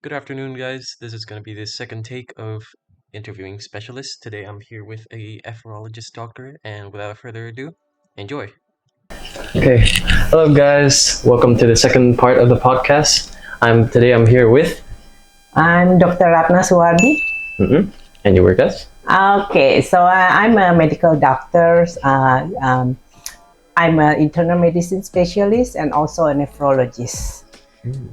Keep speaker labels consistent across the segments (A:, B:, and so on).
A: Good afternoon, guys. This is going to be the second take of interviewing specialists. Today I'm here with a epherologist doctor, and without further ado, enjoy.
B: Okay, hello guys. Welcome to the second part of the podcast. I'm here with.
C: I'm Dr. Ratna Suwardi.
B: And you work as?
C: Okay, so I'm a medical doctor. I'm an internal medicine specialist and also a nephrologist.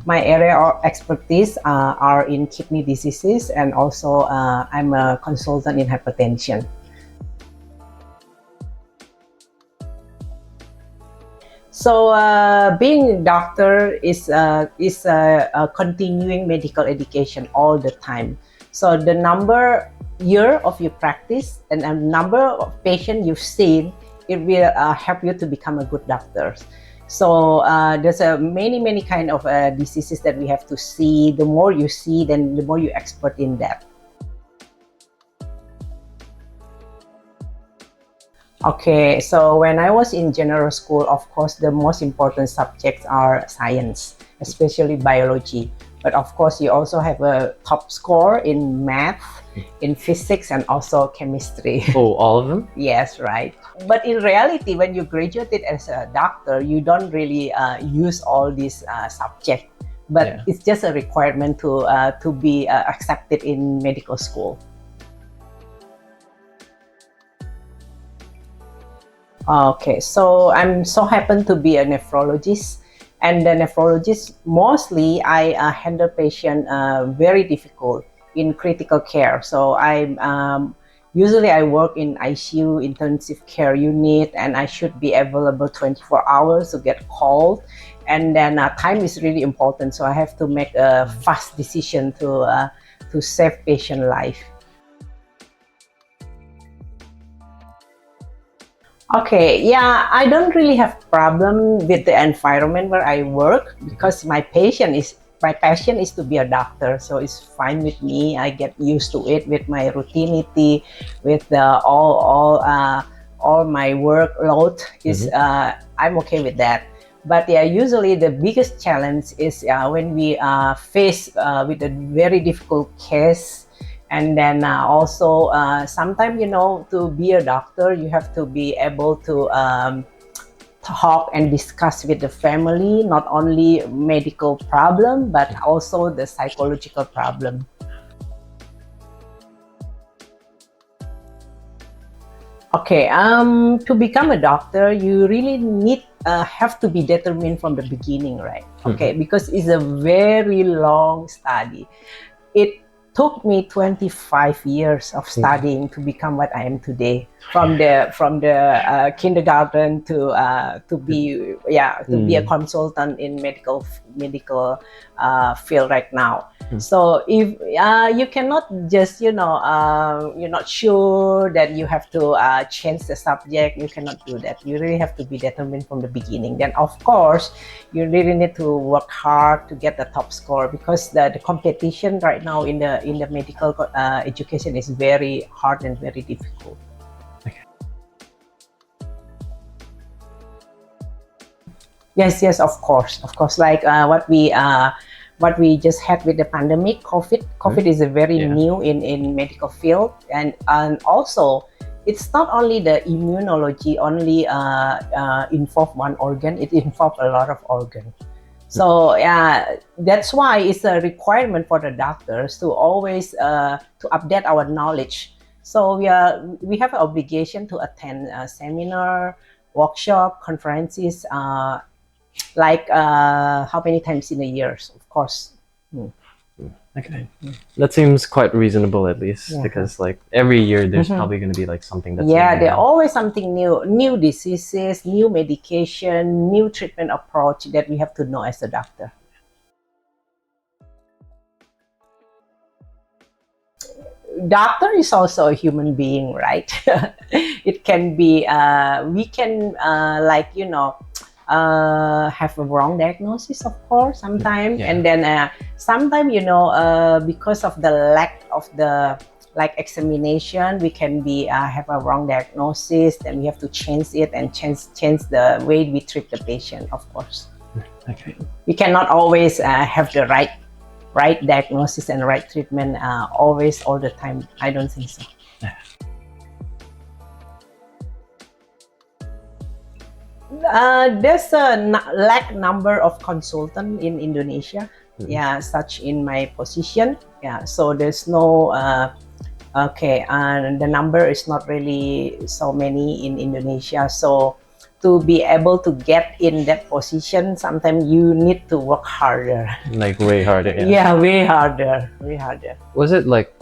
C: My area of expertise are in kidney diseases, and also I'm a consultant in hypertension. So being a doctor is a continuing medical education all the time. So the number year of your practice and a number of patients you've seen, it will help you to become a good doctor. So there's many kind of diseases that we have to see. The more you see, then the more you expert in that. Okay, so when I was in general school, of course, the most important subjects are science, especially biology. But of course, you also have a top score in math, in physics, and also chemistry.
B: Oh, all of them?
C: Yes, right. But in reality, when you graduated as a doctor, you don't really use all these subjects. But
B: Yeah.
C: it's just a requirement to be accepted in medical school. Okay, so I'm so happen to be a nephrologist, and the nephrologist mostly I handle patient very difficult in critical care. So usually I work in ICU intensive care unit, and I should be available 24 hours to get called. And then time is really important, so I have to make a fast decision to save patient life. Okay, yeah, I don't really have problem with the environment where I work because my passion is to be a doctor, so it's fine with me. I get used to it with my routinity, with all my workload is I'm okay with that. But yeah, usually the biggest challenge is when we face with a very difficult case. And then also sometimes, to be a doctor, you have to be able to talk and discuss with the family, not only medical problem, but also the psychological problem. Okay, to become a doctor, you really have to be determined from the beginning, right? Okay, because it's a very long study. It took me 25 years of studying to become what I am today. From the kindergarten to be a consultant in medical field right now. So if you cannot just you're not sure that you have to change the subject, you cannot do that. You really have to be determined from the beginning. Then of course you really need to work hard to get the top score, because the competition right now in the medical education is very hard and very difficult. Yes, of course. Like what we just had with the pandemic, COVID is a very new in medical field, and also it's not only the immunology only involve one organ; it involves a lot of organs. So that's why it's a requirement for the doctors to always to update our knowledge. So we have an obligation to attend a seminar, workshop, conferences, like how many times in a year, of course.
B: Okay. That seems quite reasonable, at least,
C: Yeah.
B: because like every year there's probably going to be like something that's
C: Yeah,
B: new,
C: there's always something new diseases, new medication, new treatment approach that we have to know as a doctor. Doctor is also a human being, right? It can be we can have a wrong diagnosis, of course, sometimes.
B: Yeah.
C: And then sometimes, because of the lack of the examination, we can be have a wrong diagnosis, then we have to change it and change the way we treat the patient, of course.
B: Okay.
C: We cannot always have the right right diagnosis and right treatment always, all the time? I don't think so. There's a lack number of consultants in Indonesia. Yeah, such in my position. Yeah, so there's no and the number is not really so many in Indonesia. So to be able to get in that position, sometimes you need to work harder.
B: Like way harder.
C: Yeah, way harder, way harder.
B: Was it like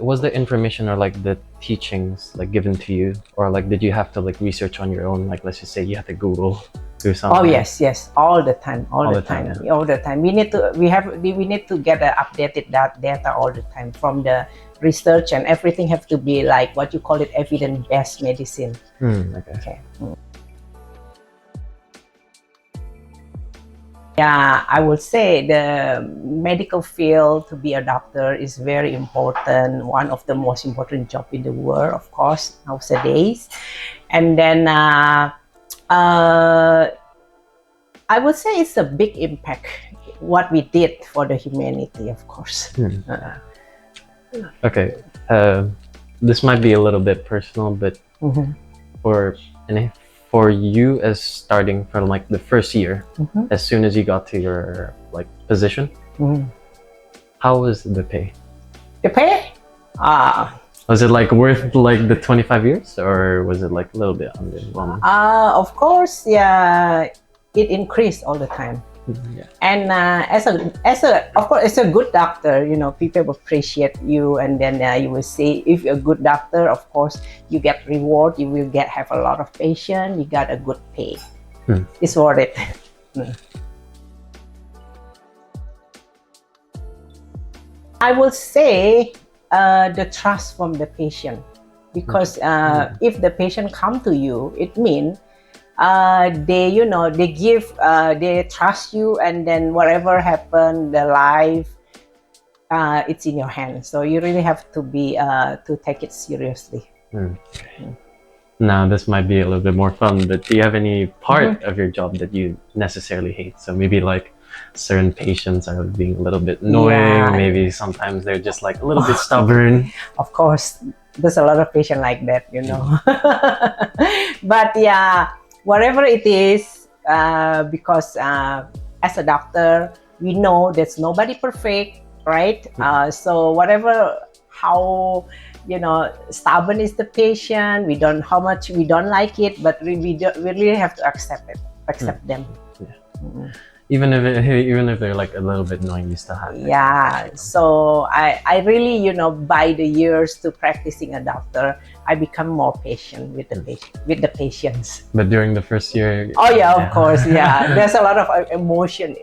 B: was the information or like the teachings like given to you, or like did you have to like research on your own? Like let's just say you have to Google, do something.
C: Oh yes, all the time, all the time.
B: Yeah.
C: All the time. We need to get updated that data all the time from the research, and everything have to be like what you call it, evidence-based medicine.
B: Okay.
C: Yeah, I would say the medical field, to be a doctor, is very important. One of the most important job in the world, of course, nowadays. And then I would say it's a big impact what we did for the humanity, of course.
B: Okay, this might be a little bit personal, but for you as starting from like the first year, as soon as you got to your like position, how was the pay?
C: The pay?
B: Was it like worth like the 25 years, or was it like a little bit underwhelming?
C: Of course, yeah, it increased all the time.
B: Yeah.
C: And of course, as a good doctor, you know, people will appreciate you, and then you will see if you're a good doctor, of course, you get reward. You will have a lot of patients. You got a good pay. It's worth it. I will say the trust from the patient, because if the patient come to you, it means they trust you, and then whatever happen, the life, it's in your hands. So you really have to be to take it seriously.
B: Now this might be a little bit more fun, but do you have any part of your job that you necessarily hate? So maybe like certain patients are being a little bit annoying, maybe sometimes they're just like a little bit stubborn.
C: Of course, there's a lot of patients like that, you know. But yeah, whatever it is, because as a doctor, we know there's nobody perfect, right? So whatever, how, you know, stubborn is the patient, how much we don't like it, but we really have to accept them.
B: Even if they're like a little bit annoying, you still have to.
C: Yeah, so I really, you know, by the years to practicing a doctor, I become more patient with the patients.
B: But during the first year,
C: oh yeah, of course, yeah, there's a lot of emotion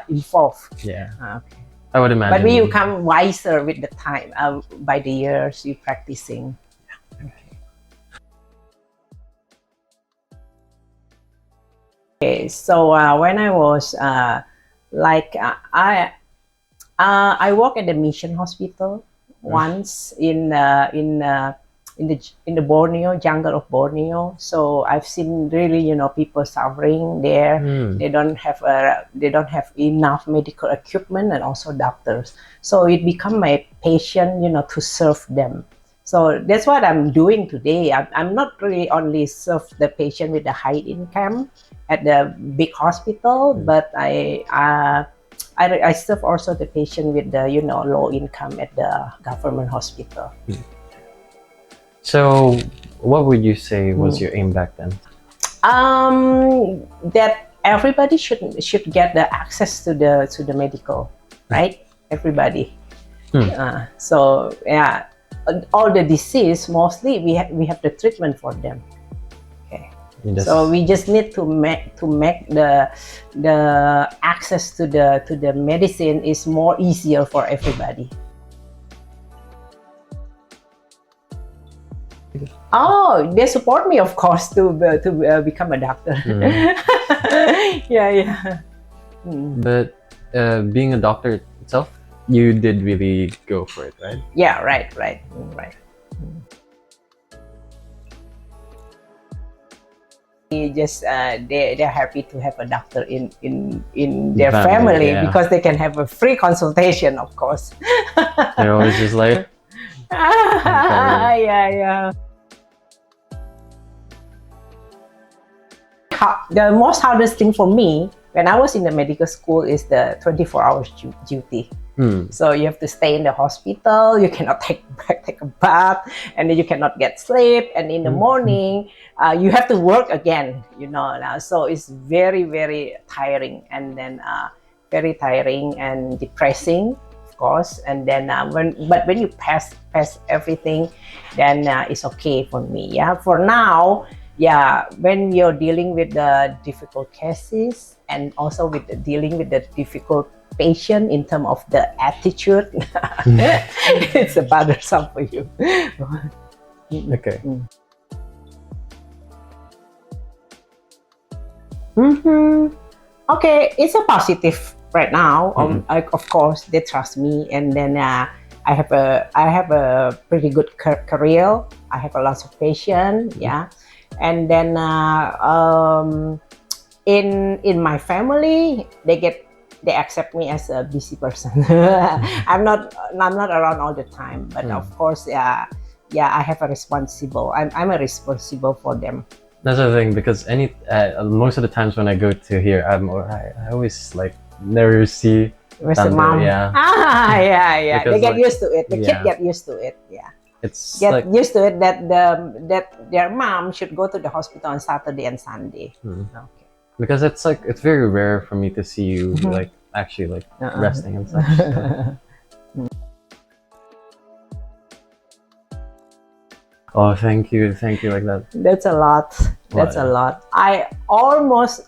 C: involved.
B: Yeah.
C: Okay.
B: I would imagine.
C: But we become wiser with the time, by the years you practicing. Okay, so when I was I work at the mission hospital once in the Borneo jungle of Borneo. So I've seen really, you know, people suffering there. They don't have enough medical equipment and also doctors. So it become my passion, you know, to serve them. So that's what I'm doing today. I'm not really only serve the patient with the high income at the big hospital, but I serve also the patient with the, you know, low income at the government hospital.
B: So what would you say was your aim back then?
C: That everybody should get the access to the medical, right? Everybody. So yeah, all the disease, mostly we have the treatment for them. Okay. So we just need to make the access to the medicine is more easier for everybody. Oh, they support me, of course, to become a doctor. Yeah.
B: But being a doctor itself, you did really go for it, right?
C: Yeah, right. They're happy to have a doctor in their family
B: yeah.
C: because they can have a free consultation, of course.
B: They're always just like,
C: yeah. The most hardest thing for me when I was in the medical school is the 24 hours duty. So you have to stay in the hospital, you cannot take a bath, and then you cannot get sleep, and in the morning you have to work again, now. So it's very, very tiring, and then very tiring and depressing, of course. And then when you pass everything, then it's okay for me. For now, when you're dealing with the difficult cases and also dealing with the difficult patient in terms of the attitude, it's bothersome for you.
B: okay.
C: Okay, it's a positive right now. Of course, they trust me, and then I have a pretty good career. I have a lot of patients, and then in my family, they accept me as a busy person. I'm not around all the time, but of course, I have a responsible. I'm a responsible for them.
B: That's the thing, because most of the times when I go to here, I always like never see
C: Where's the mom?
B: Yeah.
C: Yeah.
B: Because,
C: they get
B: like,
C: used to it. The kid get used to it. Yeah.
B: It's
C: Get used to it that their mom should go to the hospital on Saturday and Sunday. Okay.
B: Because it's very rare for me to see you like actually like resting and such. So. Oh, thank you like that.
C: That's a lot. That's a lot. I almost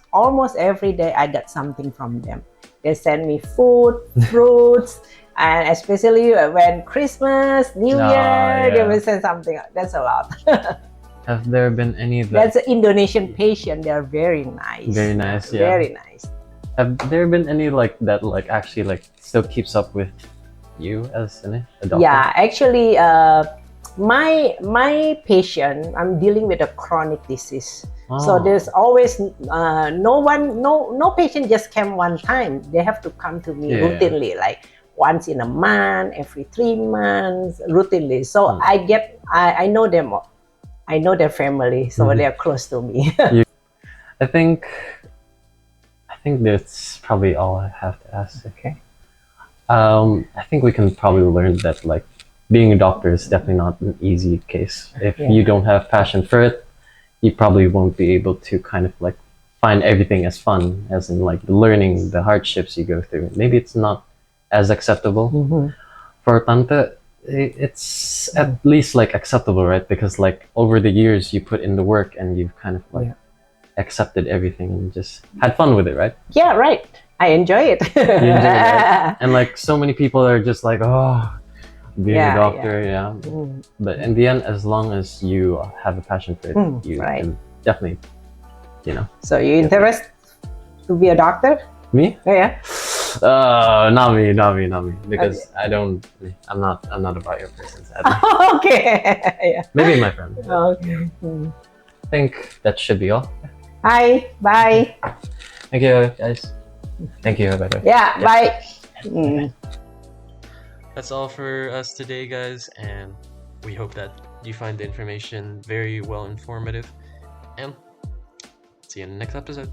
C: every day I get something from them. They send me food, fruits, and especially when Christmas, New Year, they will send something. That's a lot.
B: Have there been any
C: That's an Indonesian patient. They're very nice.
B: Very nice, yeah.
C: Very nice.
B: Have there been any like that actually still keeps up with you as a doctor?
C: Yeah, actually, my patient, I'm dealing with a chronic disease. So there's always no patient just came one time. They have to come to me routinely, like once in a month, every 3 months, routinely. So I know them. I know their family, so they're close to me.
B: I think that's probably all I have to ask.
C: Okay.
B: I think we can probably learn that like being a doctor is definitely not an easy case. If you don't have passion for it, you probably won't be able to kind of like find everything as fun, as in like the learning, the hardships you go through. Maybe it's not as acceptable. For Tante, it's at least like acceptable, right? Because like over the years you put in the work and you've kind of like accepted everything and just had fun with it, right?
C: Yeah, right. I enjoy it.
B: You enjoy it, right? And like so many people are just like, oh, being a doctor, but in the end, as long as you have a passion for it, you can definitely,
C: So you interested to be a doctor?
B: Me?
C: Yeah.
B: Not me, because I'm not a bio person, sadly.
C: Okay.
B: Maybe my friend.
C: Okay.
B: I think that should be all.
C: Hi. Bye.
B: Thank you, guys. Thank you, by the way.
C: Yeah. Bye.
A: That's all for us today, guys, and we hope that you find the information very well informative, and see you in the next episode.